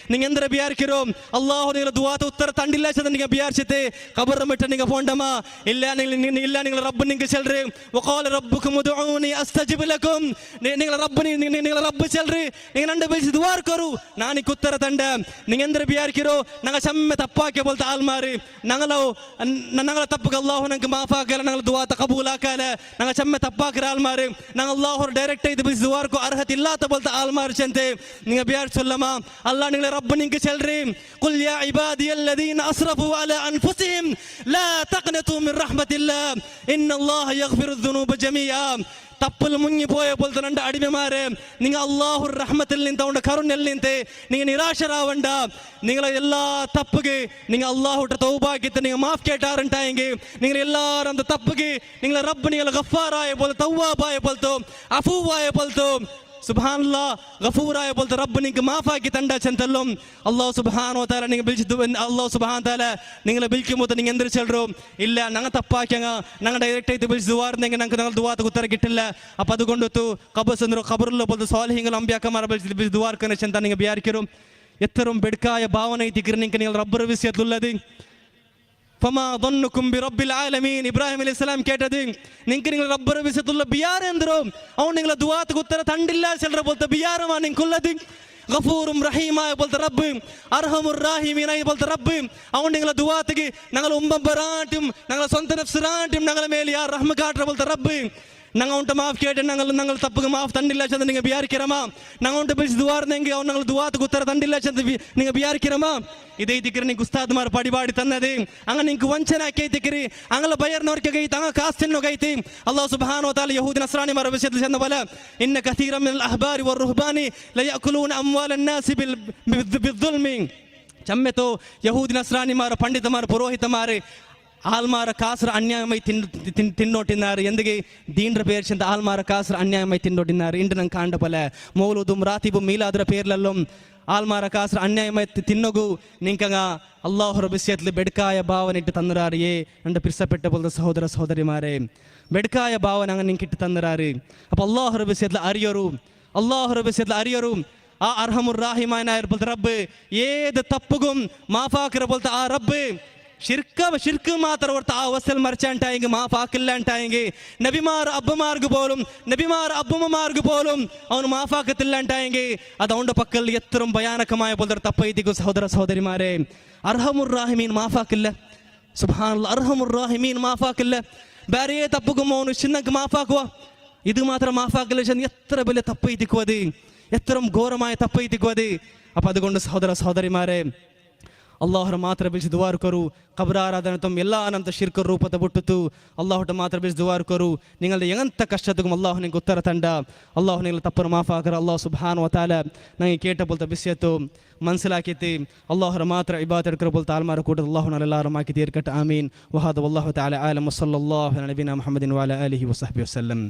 നിങ്ങൾ എന്തിനാ വിചാരിക്കോ അള്ളാഹു നിങ്ങളെ ദുആത്ത് ഉത്തര തണ്ടില്ല ചെന്ന് നിങ്ങൾ വിചാരിച്ചിട്ട് ഖബറിൽ വിട്ട് നിങ്ങൾ പോണ്ടമാ ഇല്ല നിങ്ങൾ റബ്ബ് നിങ്ങൾ ചെല്ലറ് വഖാല റബ്ബുക്കും ഉദ്ഊനി അസ്തജിബ് ലക്കും നിങ്ങൾ റബ്ബ് ചെല്ലറ് നിങ്ങൾ രണ്ട് ബിൽസ് ദുആ കरू നാനിക്ക് ഉത്തര തണ്ട നിങ്ങൾ എന്തിനാ വിചാരിക്കോ ഞങ്ങൾ ചമ്മ തപ്പാക്കിയ പോലത്തെ ആൾമാര് ഞങ്ങളെ തപ്പുക അള്ളാഹു ഞങ്ങൾക്ക് മാഫാക്കല ഞങ്ങൾ ദുആത്ത് കബൂലാക്കല ഞങ്ങൾ ചമ്മ തപ്പാക്കിയ ആൾമാര് ഞങ്ങൾ അള്ളാഹു ഡയറക്റ്റ് ചെയ്ത് ബിൽസ് ദുആർക്ക് അർഹത ഇല്ലാത്ത പോലത്തെ ആൾമാർ ചെന്ന് നിങ്ങൾ വിചാരിച്ചൊല്ലമാ അല്ലാഹ് നിങ്ങളെ റബ്ബ് നിങ്ങൾക്ക് ചെല്ലറ് ഖുൽ യാ ഇബാദിയല്ലദീന അസ്റഫു അലാ അൻഫുസിഹിം ലാ തഖ്നതു മിൻ റഹ്മത്തില്ലാഹ് ഇന്നല്ലാഹ യഗ്ഫിറുദ് ദുനൂബ ജമീഅ തപ്പിൽ മുങ്ങിപ്പോയ പോലത്തെ രണ്ട് അടിമമാരെ നിങ്ങൾ അള്ളാഹു റഹ്മത്തിൽ നിന്ന് അവന്റെ കരുണയിൽ നിന്ന് നിങ്ങൾ നിരാശരാവണ്ട നിങ്ങളെ എല്ലാ തപ്പുക നിങ്ങൾ അള്ളാഹുട്ട തൗബാക്കിത്ത് നിങ്ങൾ മാഫ് കേട്ടാറുണ്ടായെങ്കിൽ നിങ്ങൾ എല്ലാവരും அந்த തപ്പുക നിങ്ങളെ റബ്ബ് നിങ്ങളെ ഗഫാറായ പോലെ തവ്വാബായ പോലത്തോ അഫൂവായ പോലത്തോ സുബ്ഹാനല്ലാഹ് ഗഫൂറായ പോലത്തെ റബ്ബ് നിങ്ങൾക്ക് മാഫാക്കി തണ്ട ചെന്തല്ലും അള്ളാഹു സുബ്ഹാനഹു വ തആല നിങ്ങൾ വിളിച്ചു അള്ളാഹു സുബ്ഹാനഹു വ തആല നിങ്ങളെ വിളിക്കുമ്പോൾ നിങ്ങൾ എന്തൊരു ചെല്ലറോ ഇല്ല ഞങ്ങൾ തപ്പാക്കിയ ഞങ്ങൾ ഡയറക്റ്റ് ആയിട്ട് വിളിച്ച് ദുആർന്നെങ്കിൽ ഞങ്ങൾക്ക് ഞങ്ങൾ ദുആത്ത് ഉത്തര കിട്ടില്ല അപ്പം അതുകൊണ്ടൊത്തു ഖബറിലുള്ള പോലത്തെ സ്വാലിഹീങ്ങൾ അമ്പിയാക്കന്മാരെ വിളിച്ച് ദുആർക്കുന്ന ചെന്ത നിങ്ങൾ വിചാരിക്കരും എത്രയും ബെടുക്കായ ഭാവന ഇതിക്ക് നിങ്ങൾ റബ്ബർ വിഷയത്തിലുള്ളത് ഫമാ ظنكم برب العالمين ഇബ്രാഹിം അലൈഹിസ്സലാം കേട്ടത് നിങ്ങൾ റബ്ബർ വിഷയത്തിലുള്ള ബിയാരെന്തോ അവൻ നിങ്ങളെ ദുആത്ത് ഉത്തര തണ്ടില്ല ചെല്ലറ പോലത്തെ ബിയാരമാണ് നിങ്ങൾക്കുള്ളത് ഗഫൂറും റഹീമായ പോലത്തെ റബ്ബ് അർഹമുർ റഹീമീനായ പോലത്തെ റബ്ബ് അവൻ നിങ്ങളെ ദുആത്തിക്ക് ഞങ്ങൾ ഉമ്പമ്പറാട്ടും ഞങ്ങളെ സ്വന്തം നഫ്സറാട്ടും ഞങ്ങളെ മേലെ ആ റഹ്മ കാട്ടുന്ന പോലത്തെ റബ്ബ് ഞങ്ങൾ ഉണ്ട മാഫ് കേട്ട് ഞങ്ങൾ തപ്പുക മാഫ് തണ്ടില്ല ചെന്ന് നിങ്ങൾ വിചാരിക്കരമാ ഞങ്ങൾ ഉണ്ട പിടിച്ച് ദുആർന്നെങ്കിൽ അവൻ ഞങ്ങൾ ദുആത്ത് ഉത്തര തണ്ടില്ല ചെന്ന് നിങ്ങൾ വിചാരിക്കരമാ ഇതേ തിക്കറി നിങ്ങൾക്ക് ഉസ്താദ്മാർ പടിപാടി തന്നത് അങ്ങനെ നിങ്ങൾക്ക് വഞ്ചനാക്കി തിക്കറി അങ്ങനെ ബയർന്നവർക്ക് കൈത്ത് അങ്ങനെ കാസ്റ്റനോ കൈത്ത് അല്ലാഹു സുബ്ഹാനഹു വ തആല യഹൂദി നസ്രാനിമാർ വിഷയത്തിൽ ചെന്ന പോലെ ഇന്ന കസീറൻ മിനൽ അഹ്ബാരി വറുഹ്ബാനി ലയഅകുലൂന അംവാലൻ നാസി ബിദ്ദുൽമി ചമ്മെത്തോ യഹൂദി നസ്രാനിമാർ പണ്ഡിതമാർ പുരോഹിതമാർ ആൽമാര കാസർ അന്യായമായി തിന്നോട്ടിനാറ് എന്തൊക്കെ ദീൻ്റെ പേര് ചെന്ന് ആൽമാര കാസർ അന്യായമായി തിന്നോട്ടിനാറ് ഇണ്ട് ನಂಗೆ ಕಾಂಡ പോലെ മൗലൂദും റാത്തിബും മീലാദുര പേരിലെല്ലാം ആൽമാര കാസർ അന്യായമായി തിന്നോಗು നിങ്ങൾക്ക അള്ളാഹുರ വിഷയത്തിൽ ബെടുക്കായ ഭാവന ഇട്ട് തന്നിരാറിയേ എൻ്റെ പിരിസപ്പെട്ട പോലത്തെ സഹോദര സഹോദരിമാരെ ബെടുക്കായ ഭാവന അങ്ങനെ നിങ്ങൾക്ക് ഇട്ട് തന്നിരാറ് അപ്പോൾ അള്ളാഹുರ വിഷയത്തിൽ അറിയറും ആ അർഹമുർ റഹീമാനായ റബ്ബ് ഏത് തപ്പുകും മാഫാക്കിற പോലത്തെ ആ റബ്ബ് ഷിർക്ക് മാത്രം ഓർത്ത് ആ അവസ്ഥയിൽ മറിച്ചാണ്ടായെങ്കിൽ മാഫാക്കില്ലാണ്ടായെങ്കിൽ നബിമാർ അബ്ബുമാർക്ക് പോലും അവന് മാഫാക്കത്തില്ലാണ്ടായെങ്കിൽ അത് അവൻ്റെ പക്കൽ എത്രയും ഭയാനകമായ പോലെ തപ്പൈതിക്കും സഹോദര സഹോദരിമാരെ അർഹമുർ റഹീമീൻ മാഫാക്കില്ല സുബ്ഹാനല്ലാഹ് അർഹമുർ റഹീമീൻ മാഫാക്കില്ല ಬೇರೆ ತಪ್ಪುಗೂ ಅವನು ಚಿನ್ನಕ್ಕೆ ಮಾಫಾಕುವ ಇದು ಮಾತ್ರ ಮಾಫಾಕಲ್ಲ ಚೆಂದ ಎತ್ತರ ಬೆಲೆ ತಪ್ಪೈತಿಕ್ಕುವ ಅದು ಎತ್ತರ ಘೋರമായ ತಪ್ಪೈತಿಕ್ಕುವ ಅದು അപ്പം അതുകൊണ്ട് സഹോദര സഹോദരിമാരെ അള്ളാഹുರ ಮಾತ್ರ ಬಿಸಿ ದುವಾರ್ ಕರು ഖബർ ആരാധനത്തും എല്ലാ അനന്ത ഷിർക്ക് ರೂಪದ ಬಿಟ್ಟಿತು ಅಲ್ಲಾಹುಟ ಮಾತ್ರ ಬಿಸಿ ದುವಾರ್ ಕರು നിങ്ങളുടെ ಎಂತ ಕಷ್ಟದಕ್ಕೂ ಅಲ್ಲಾಹು ನಿಮಗೆ ಉತ್ತರ ತಂಡ ಅಲ್ಲಾಹು ನಿങ്ങളുടെ ತಪ್ಪನ್ನು ಮಾಫಾಕರ ಅಲ್ಲಾಹು ಸುಬ್ಹಾನಹು ವ ತಆಲ ನನಗೆ ಕೇಟ ಬೋಲ್ತ ಬಿಸಿಯತ್ತು മനസ്സിലാക്കിയിട്ട് അല്ലാഹുറ മാത്രം ഇബാദത്ത് എടുക്കൽ പോലത്തെ ആൾമാരെ കൂട്ടത്തിൽ അല്ലാഹു എല്ലാവരും ആക്കി തീർക്കട്ടെ ആമീൻ വഹാദ വല്ലാഹു തആല ആലം വസല്ലല്ലാഹു അലാ നബിന മുഹമ്മദിൻ വഅലാ ആലിഹി വസഹ്ബിഹി വസല്ലം.